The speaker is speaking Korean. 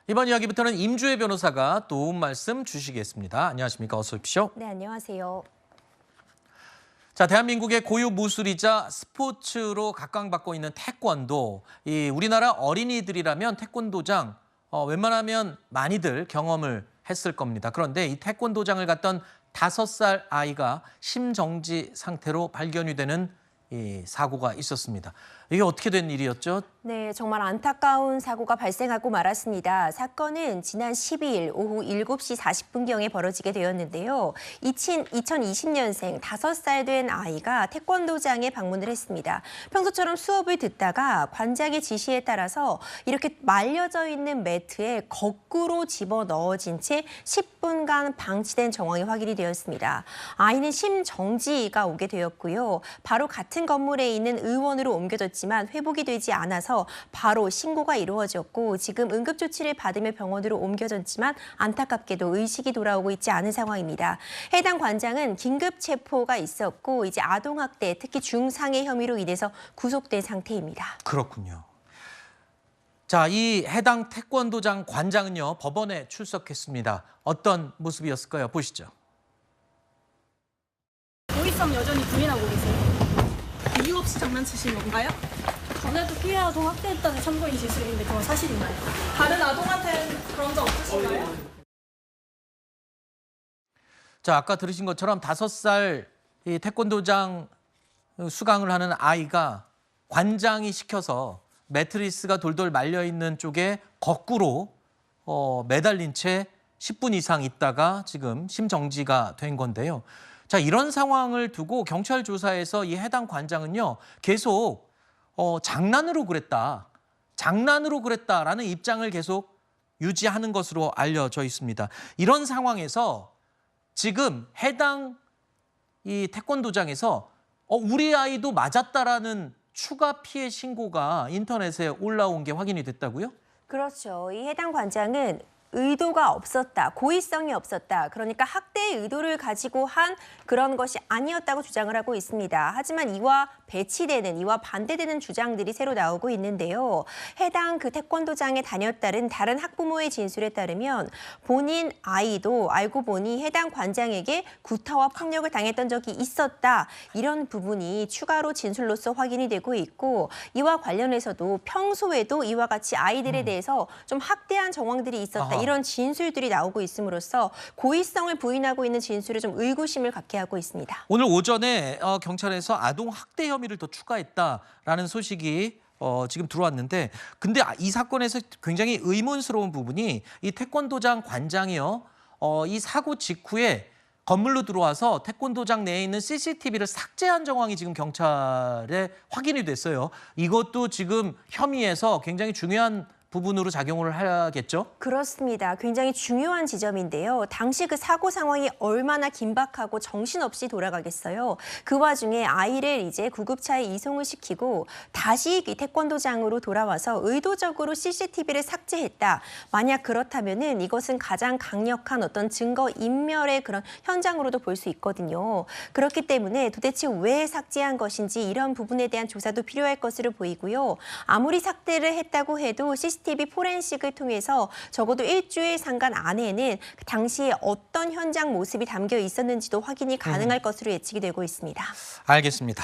이번 이야기부터는 임주혜 변호사가 도움 말씀 주시겠습니다. 안녕하십니까? 어서 오십시오. 네, 안녕하세요. 자, 대한민국의 고유 무술이자 스포츠로 각광받고 있는 태권도. 우리나라 어린이들이라면 태권도장 웬만하면 많이들 경험을 했을 겁니다. 그런데 이 태권도장을 갔던 5살 아이가 심정지 상태로 발견이 되는 이 사고가 있었습니다. 이게 어떻게 된 일이었죠? 네, 정말 안타까운 사고가 발생하고 말았습니다. 사건은 지난 12일 오후 7시 40분경에 벌어지게 되었는데요. 2020년생 5살 된 아이가 태권도장에 방문을 했습니다. 평소처럼 수업을 듣다가 관장의 지시에 따라서 이렇게 말려져 있는 매트에 거꾸로 집어넣어진 채 10분간 방치된 정황이 확인이 되었습니다. 아이는 심정지가 오게 되었고요. 바로 같은 건물에 있는 의원으로 옮겨졌지만 회복이 되지 않아서 바로 신고가 이루어졌고 지금 응급조치를 받으며 병원으로 옮겨졌지만 안타깝게도 의식이 돌아오고 있지 않은 상황입니다. 해당 관장은 긴급 체포가 있었고 이제 아동학대, 특히 중상해 혐의로 인해서 구속된 상태입니다. 그렇군요. 자, 이 해당 태권도장 관장은요, 법원에 출석했습니다. 어떤 모습이었을까요? 보시죠. 고의성 여전히 부인하고 계세요? 이유 없이 장난치신 건가요? 전에도 피해 아동 학대했다는 참고인 지술인데 그건 사실인가요? 다른 아동한테는 그런 적 없으신가요? 자, 아까 들으신 것처럼 5살 이 태권도장 수강을 하는 아이가 관장이 시켜서 매트리스가 돌돌 말려있는 쪽에 거꾸로 매달린 채 10분 이상 있다가 지금 심정지가 된 건데요. 자, 이런 상황을 두고 경찰 조사에서 이 해당 관장은요, 계속 장난으로 그랬다라는 입장을 계속 유지하는 것으로 알려져 있습니다. 이런 상황에서 지금 해당 이 태권도장에서 우리 아이도 맞았다라는 추가 피해 신고가 인터넷에 올라온 게 확인이 됐다고요? 그렇죠. 이 해당 관장은 의도가 없었다, 고의성이 없었다. 그러니까 학대의 의도를 가지고 한 그런 것이 아니었다고 주장을 하고 있습니다. 하지만 이와 배치되는, 이와 반대되는 주장들이 새로 나오고 있는데요. 해당 그 태권도장에 다녔다는 다른 학부모의 진술에 따르면 본인 아이도 알고 보니 해당 관장에게 구타와 폭력을 당했던 적이 있었다. 이런 부분이 추가로 진술로서 확인이 되고 있고 이와 관련해서도 평소에도 이와 같이 아이들에 대해서 좀 학대한 정황들이 있었다. 이런 진술들이 나오고 있음으로써 고의성을 부인하고 있는 진술에 좀 의구심을 갖게 하고 있습니다. 오늘 오전에 경찰에서 아동 학대 혐의를 더 추가했다라는 소식이 지금 들어왔는데, 근데 이 사건에서 굉장히 의문스러운 부분이 이 태권도장 관장이요, 이 사고 직후에 건물로 들어와서 태권도장 내에 있는 CCTV를 삭제한 정황이 지금 경찰에 확인이 됐어요. 이것도 지금 혐의에서 굉장히 중요한 부분으로 작용을 하겠죠? 그렇습니다. 굉장히 중요한 지점인데요. 당시 그 사고 상황이 얼마나 긴박하고 정신없이 돌아가겠어요. 그 와중에 아이를 이제 구급차에 이송을 시키고 다시 이 태권도장으로 돌아와서 의도적으로 CCTV를 삭제했다. 만약 그렇다면은 이것은 가장 강력한 어떤 증거 인멸의 그런 현장으로도 볼 수 있거든요. 그렇기 때문에 도대체 왜 삭제한 것인지 이런 부분에 대한 조사도 필요할 것으로 보이고요. 아무리 삭제를 했다고 해도 CCTV 포렌식을 통해서 적어도 일주일 상간 안에는 당시에 어떤 현장 모습이 담겨 있었는지도 확인이 가능할 것으로 예측이 되고 있습니다. 알겠습니다.